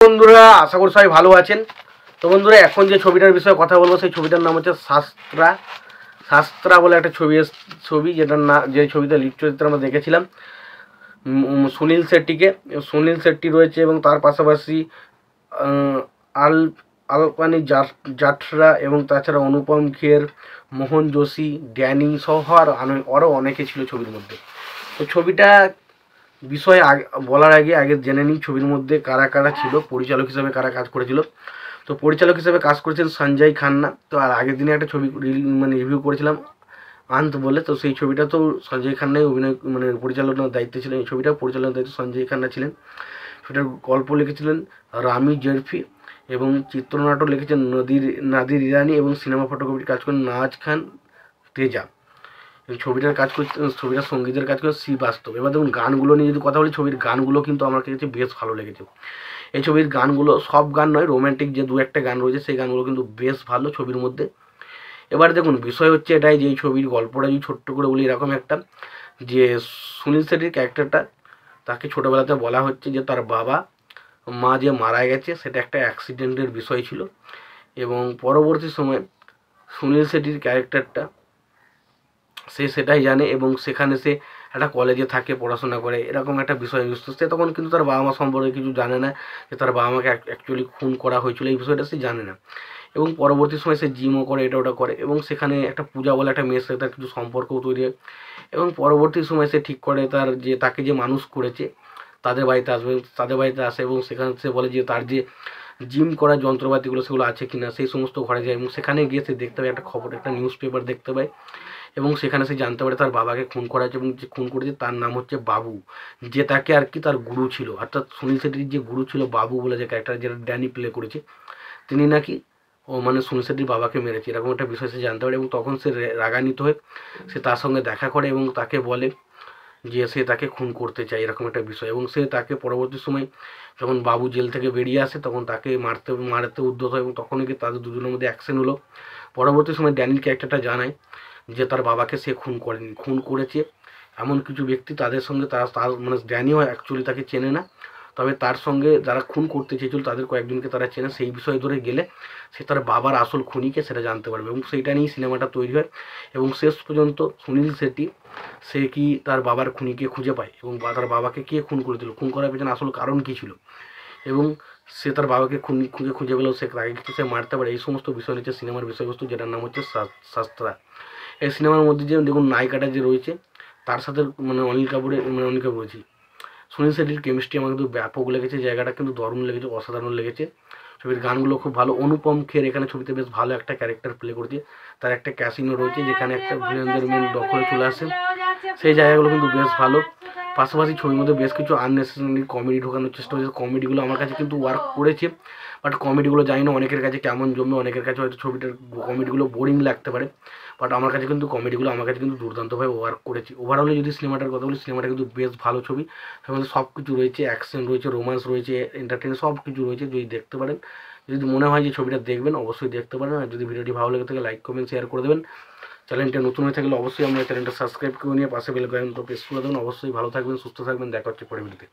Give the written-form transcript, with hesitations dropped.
বন্ধুরা আশা করি সবাই ভালো আছেন। তো বন্ধুরা এখন যে ছবিটার বিষয়ে কথা বলবো সেই ছবিটার নাম হচ্ছে শাস্ত্রা। শাস্ত্রা বলে একটা ছবি যেটার না যে ছবিতে লিড চরিত্রে আমরা দেখেছিলাম সুনীল শেট্টিকে। সুনীল শেট্টি রয়েছে এবং তার পাশাপাশি আল আলপানি জাটরা এবং তাছাড়া অনুপম খের, মোহন যোশী, ড্যানি সহ আরও অনেকে ছিল ছবির মধ্যে। তো ছবিটা বিষয়ে বলার আগে জেনে নিই ছবির মধ্যে কারা কারা ছিল, পরিচালক হিসেবে কারা কাজ করেছিল। তো পরিচালক হিসেবে কাজ করেছেন সঞ্জয় খান্না। তো আর আগের দিনে একটা ছবি রিভিউ করেছিলাম আন্ত বলে, তো সেই ছবিটা তো সঞ্জয় খান্নাই অভিনয় পরিচালনার দায়িত্বে ছিলেন। এই ছবিটা পরিচালনার দায়িত্বে সঞ্জয় খান্না ছিলেন। সেটার গল্প লিখেছিলেন রামি জেরফি এবং চিত্রনাট্য লিখেছেন নাদির ইরানি এবং সিনেমা ফটোগ্রাফির কাজ করেন নাজ খান তেজা। এই ছবিটার কাজ করছে, ছবিটার সঙ্গীতের কাজ করে শ্রীবাস্তব। এবার দেখুন গানগুলো নিয়ে যদি কথা বলি, ছবির গানগুলো কিন্তু আমার কাছে বেশ ভালো লেগেছে। এই ছবির গানগুলো সব গান নয়, রোম্যান্টিক যে দু একটা গান রয়েছে সেই গানগুলো কিন্তু বেশ ভালো ছবির মধ্যে। এবার দেখুন বিষয় হচ্ছে এটাই যে এই ছবির গল্পটা যদি ছোট্ট করে বলি এরকম একটা, যে সুনীল শেট্টির ক্যারেক্টারটা, তাকে ছোটোবেলাতে বলা হচ্ছে যে তার বাবা মা যে মারা গেছে সেটা একটা অ্যাক্সিডেন্টের বিষয় ছিল। এবং পরবর্তী সময় সুনীল শেট্টির ক্যারেক্টারটা সে সেটাই জানে এবং সেখানে সে একটা কলেজে থাকে, পড়াশোনা করে, এরকম একটা বিষয়বস্তু। সে তখন কিন্তু তার বাবা মা সম্পর্কে কিছু জানে না, যে তার বাবা মাকে অ্যাকচুয়ালি খুন করা হয়েছিল এই বিষয়টা সে জানে না। এবং পরবর্তী সময় সে জিমও করে, এটা ওটা করে, এবং সেখানে একটা পূজা বলে একটা মেয়ের সাথে তার কিছু সম্পর্কও তৈরি হয়। এবং পরবর্তী সময় সে ঠিক করে তাকে যে মানুষ করেছে তাদের বাড়িতে আসবে, তাদের বাড়িতে আসে এবং সেখানে সে বলে যে তার যে জিম করার যন্ত্রপাতিগুলো সেগুলো আছে কিনা, সেই সমস্ত ঘরে যায় এবং সেখানে গিয়ে সে দেখতে পায় একটা খবর, একটা নিউজ পেপার দেখতে পায় এবং সেখানে সে জানতে পারে তার বাবাকে খুন করা হয়েছে এবং যে খুন করেছে তার নাম হচ্ছে বাবু, যে তাকে আর কি তার গুরু ছিল, অর্থাৎ সুনীল শেট্টির যে গুরু ছিল বাবু বলে যে ক্যারেক্টার, যেটা ড্যানি প্লে করেছে, তিনি নাকি সুনীল শেট্টির বাবাকে মেরেছে, এরকম একটা বিষয় সে জানতে পারে। এবং তখন সে রাগান্বিত হয়ে সে তার সঙ্গে দেখা করে এবং তাকে বলে যে সে তাকে খুন করতে চায়, এরকম একটা বিষয়। এবং সে তাকে পরবর্তী সময় যখন বাবু জেল থেকে বেরিয়ে আসে তখন তাকে মারতে উদ্যত হয় এবং তখনই কি তাদের দুজনের মধ্যে অ্যাকশন হলো। পরবর্তী সময় ড্যানির ক্যারেক্টারটা জানায় যে তার বাবাকে সে খুন করেনি, খুন করেছে এমন কিছু ব্যক্তি, তাদের সঙ্গে তার ড্যানিও অ্যাকচুয়ালি তাকে চেনে না, তবে তার সঙ্গে যারা খুন করতে চেয়েছিল তাদের কয়েকজনকে তারা চেনে। সেই বিষয় ধরে গেলে সে তার বাবার আসল খুনিকে সেটা জানতে পারবে এবং সেইটা নিয়েই সিনেমাটা তৈরি হয়। এবং শেষ পর্যন্ত সুনীল শেট্টি সে কি তার বাবার খুনিকে খুঁজে পায় এবং তার বাবাকে কে খুন করেছিল, খুন করার পেছনে আসল কারণ কী ছিল, এবং সে তার বাবাকে খুঁজে পেলেও তাকে সে মারতে পারে। এই সমস্ত বিষয় নিচ্ছে সিনেমার বিষয়বস্তু, যেটার নাম হচ্ছে শাস্ত্রা। এই সিনেমার মধ্যে যে দেখুন নায়িকাটা যে রয়েছে তার সাথে অনিল কাপুরের বলছি সুনীল শেট্টির কেমিস্ট্রি আমার কিন্তু ব্যাপক লেগেছে, জায়গাটা কিন্তু দারুণ লেগেছে, অসাধারণ লেগেছে। ছবির গানগুলো খুব ভালো। অনুপম খের এখানে ছবিতে বেশ ভালো একটা ক্যারেক্টার প্লে করেছে। তার একটা ক্যাসিনো রয়েছে যেখানে একটা ভিলেনদের মেন দখলে চলে আসে, সেই জায়গাগুলো কিন্তু বেশ ভালো। পাশাপাশি ছবির মধ্যে বেশ কিছু আননেসেসারি কমেডি ঢোকানোর চেষ্টা হয়েছে, কমেডিগুলো আমার কাছে কিন্তু ওয়ার্ক করেছে, বাট কমেডিগুলো জানি না অনেকের কাছে কেমন জমবে, অনেকের কাছে হয়তো ছবিটার কমেডিগুলো বোরিং লাগতে পারে, বাট আমার কাছে কিন্তু কমেডিগুলো আমার কাছে কিন্তু দুর্দান্তভাবে ওয়ার্ক করেছে। ওভারঅলে যদি সিনেমাটার কথা বলি, সিনেমাটা কিন্তু বেশ ভালো ছবি, তার মধ্যে সব কিছু রয়েছে, অ্যাকশন রয়েছে, রোম্যান্স রয়েছে, এন্টারটেন সব কিছু রয়েছে। যদি দেখতে পারেন, যদি মনে হয় যে ছবিটা দেখবেন অবশ্যই দেখতে পারেন। আর যদি ভিডিওটি ভালো লেগে থাকে লাইক কমেন্ট শেয়ার করে দেবেন। চ্যানেলটা নতুন হয়ে থাকলে অবশ্যই আমরা চ্যানেলটা সাবস্ক্রাইব করে নিয়ে পাশে বেল আইকনটা প্রেস করে দেবেন। অবশ্যই ভালো থাকবেন, সুস্থ থাকবেন, দেখা হচ্ছে পরের ভিডিওতে।